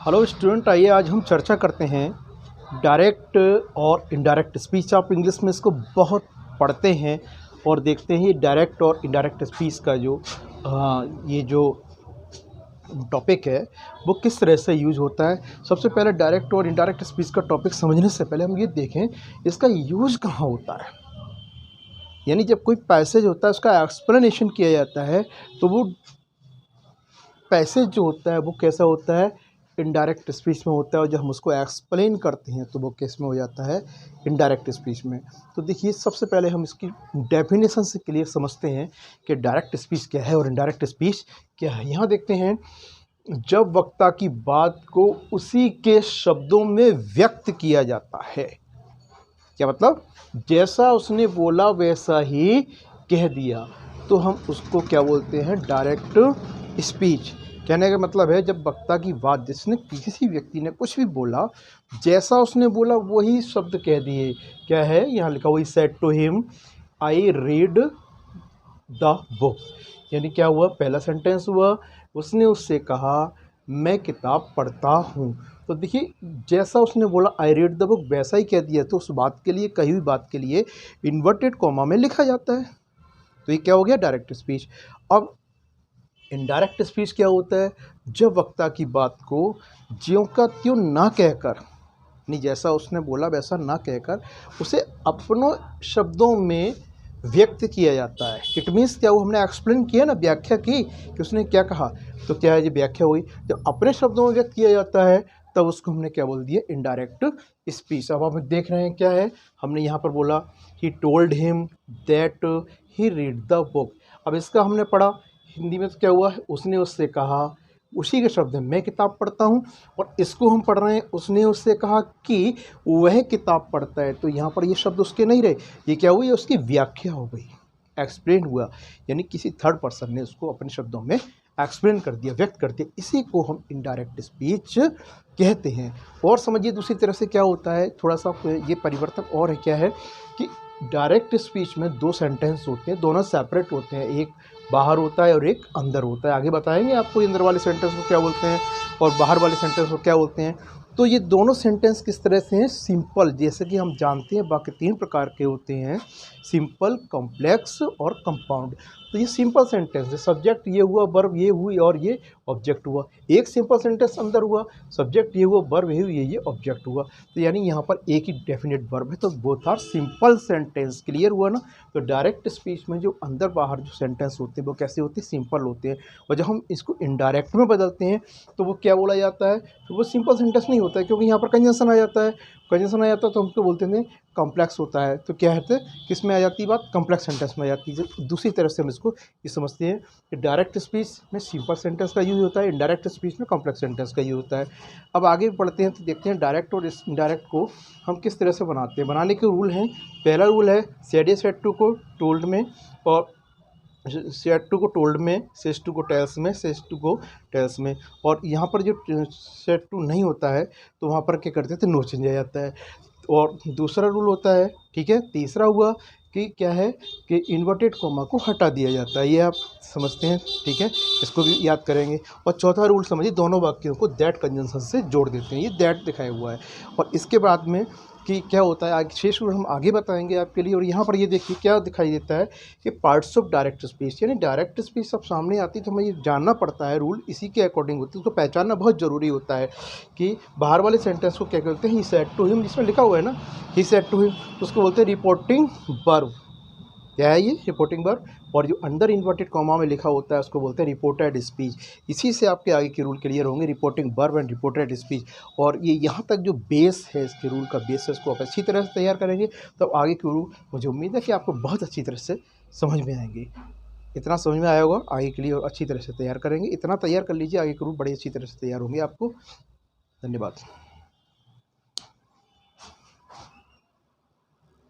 Hello student, आइए आज हम चर्चा करते हैं डायरेक्ट और इनडायरेक्ट स्पीच। आप इंग्लिश में इसको बहुत पढ़ते हैं और देखते हैं ये डायरेक्ट और इनडायरेक्ट स्पीच का ये जो टॉपिक है वो किस तरह से यूज होता है। सबसे पहले डायरेक्ट और इनडायरेक्ट स्पीच का टॉपिक समझने से पहले हम ये देखें इसका यूज कहाँ होता है। यानी जब कोई पैसेज होता है उसका एक्सप्लेनेशन किया जाता है तो वो पैसेज जो होता है वो कैसा होता है, इनडायरेक्ट स्पीच में होता है। और जब हम उसको एक्सप्लेन करते हैं तो वो किस में हो जाता है, इनडायरेक्ट स्पीच में। तो देखिए सबसे पहले हम इसकी डेफिनेशन से क्लियर समझते हैं कि डायरेक्ट स्पीच क्या है और इनडायरेक्ट स्पीच क्या है। यहाँ देखते हैं, जब वक्ता की बात को उसी के शब्दों में व्यक्त किया जाता है। क्या मतलब, जैसा उसने बोला वैसा ही कह दिया तो हम उसको क्या बोलते हैं, डायरेक्ट स्पीच। कहने का मतलब है जब वक्ता की बात, जिसने किसी व्यक्ति ने कुछ भी बोला, जैसा उसने बोला वही शब्द कह दिए। क्या है यहाँ लिखा हुआ, said to him I read the book. यानी क्या हुआ, पहला सेंटेंस हुआ, उसने उससे कहा मैं किताब पढ़ता हूँ। तो देखिए जैसा उसने बोला आई रीड द बुक वैसा ही कह दिया, तो उस बात के लिए, कही हुई बात के लिए इन्वर्टेड कॉमा में लिखा जाता है। तो ये क्या हो गया, डायरेक्ट स्पीच। अब इनडायरेक्ट स्पीच क्या होता है, जब वक्ता की बात को ज्यों का त्यों ना कहकर, नहीं जैसा उसने बोला वैसा ना कहकर, उसे अपनों शब्दों में व्यक्त किया जाता है। इट मीन्स क्या, वो हमने एक्सप्लेन किया ना, व्याख्या की कि उसने क्या कहा, तो क्या है, ये व्याख्या हुई। जब अपने शब्दों में व्यक्त किया जाता है तब उसको हमने क्या बोल दिया, इनडायरेक्ट स्पीच। अब हम देख रहे हैं क्या है, हमने यहाँ पर बोला he told him that he read the book. अब इसका हमने पढ़ा हिंदी में, तो क्या हुआ, उसने उससे कहा, उसी के शब्द में मैं किताब पढ़ता हूँ। और इसको हम पढ़ रहे हैं, उसने उससे कहा कि वह किताब पढ़ता है। तो यहाँ पर ये शब्द उसके नहीं रहे, ये क्या हुई, उसकी व्याख्या हो गई, एक्सप्लेन हुआ। यानी किसी थर्ड पर्सन ने उसको अपने शब्दों में एक्सप्लेन कर दिया, व्यक्त कर दिया। इसी को हम इनडायरेक्ट स्पीच कहते हैं। और समझिए दूसरी तरफ से क्या होता है, थोड़ा सा ये परिवर्तन और है, क्या है कि डायरेक्ट स्पीच में दो सेंटेंस होते हैं, दोनों सेपरेट होते हैं, एक बाहर होता है और एक अंदर होता है। आगे बताएंगे आपको अंदर वाले सेंटेंस को क्या बोलते हैं और बाहर वाले सेंटेंस को क्या बोलते हैं। तो ये दोनों सेंटेंस किस तरह से हैं, सिंपल, जैसे कि हम जानते हैं बाकी तीन प्रकार के होते हैं, सिंपल, कॉम्प्लेक्स और कंपाउंड। तो ये सिंपल सेंटेंस है, सब्जेक्ट ये हुआ, वर्ब ये हुई और ये ऑब्जेक्ट हुआ। एक सिंपल सेंटेंस अंदर हुआ, सब्जेक्ट ये हुआ, वर्ब ये हुई, ये ऑब्जेक्ट हुआ। तो यानी यहाँ पर एक ही डेफिनेट वर्ब है, तो both are simple sentence. Clear हुआ ना। तो डायरेक्ट स्पीच में जो अंदर बाहर जो सेंटेंस होते हैं वो कैसे होते हैं, सिंपल होते हैं। और जब हम इसको इनडायरेक्ट में बदलते हैं तो वो क्या बोला जाता है, तो वो सिंपल सेंटेंस नहीं होता है, क्योंकि यहाँ पर कंजंक्शन आ जाता है। कंजंक्शन आ जाता है तो हम उसको बोलते हैं कॉम्प्लेक्स होता है। तो क्या है, किस में आ जाती है बात, कॉम्प्लेक्स सेंटेंस में आ जाती है। दूसरी तरफ से हम इसको ये समझते हैं कि डायरेक्ट स्पीच में सिंपल सेंटेंस का यूज़ होता है, इनडायरेक्ट स्पीच में कॉम्प्लेक्स सेंटेंस का यूज़ होता है। अब आगे पढ़ते हैं तो देखते हैं डायरेक्ट और इनडायरेक्ट को हम किस तरह से बनाते हैं। बनाने के रूल हैं, पहला रूल है सेड सेड टू को टोल्ड में, और सेड टू को टोल्ड में, सेज टू को टेल्स में, सेज टू को टेल्स में। और यहाँ पर जो सेड टू नहीं होता है तो वहाँ पर क्या करते थे, नो चेंज आ जाता है। और दूसरा रूल होता है, ठीक है। तीसरा हुआ कि क्या है कि इन्वर्टेड कॉमा को हटा दिया जाता है, ये आप समझते हैं, ठीक है, इसको भी याद करेंगे। और चौथा रूल समझिए, दोनों वाक्यों को दैट कंजंक्शन से जोड़ देते हैं, ये दैट दिखाया हुआ है। और इसके बाद में कि क्या होता है, आगे शेष रूल हम आगे बताएंगे आपके लिए। और यहाँ पर ये देखिए क्या दिखाई देता है कि पार्ट्स ऑफ डायरेक्ट स्पीच, यानी डायरेक्ट स्पीच सब सामने आती है तो हमें ये जानना पड़ता है, रूल इसी के अकॉर्डिंग होती है, उसको पहचानना बहुत ज़रूरी होता है कि बाहर वाले सेंटेंस को क्या कहते हैं, ही सेड टू हिम, जिसमें लिखा हुआ है ना ही सेड टू हिम, तो उसको बोलते हैं रिपोर्टिंग वर्ब। क्या है ये, रिपोर्टिंग वर्ब। और जो अंडर इन्वर्टेड कॉमा में लिखा होता है उसको बोलते हैं रिपोर्टेड स्पीच। इसी से आपके आगे के रूल क्लियर होंगे, reporting verb and reported speech. और ये यहाँ तक जो बेस है इसके रूल का, बेस है, इसको आप अच्छी तरह से तैयार करेंगे तो आगे के रूल मुझे उम्मीद है कि आपको बहुत अच्छी तरह से समझ में आएंगे। इतना समझ में आया होगा, आगे के लिए और अच्छी तरह से तैयार करेंगे। इतना तैयार कर लीजिए, आगे के रूल बड़ी अच्छी तरह से तैयार होंगे आपको। धन्यवाद।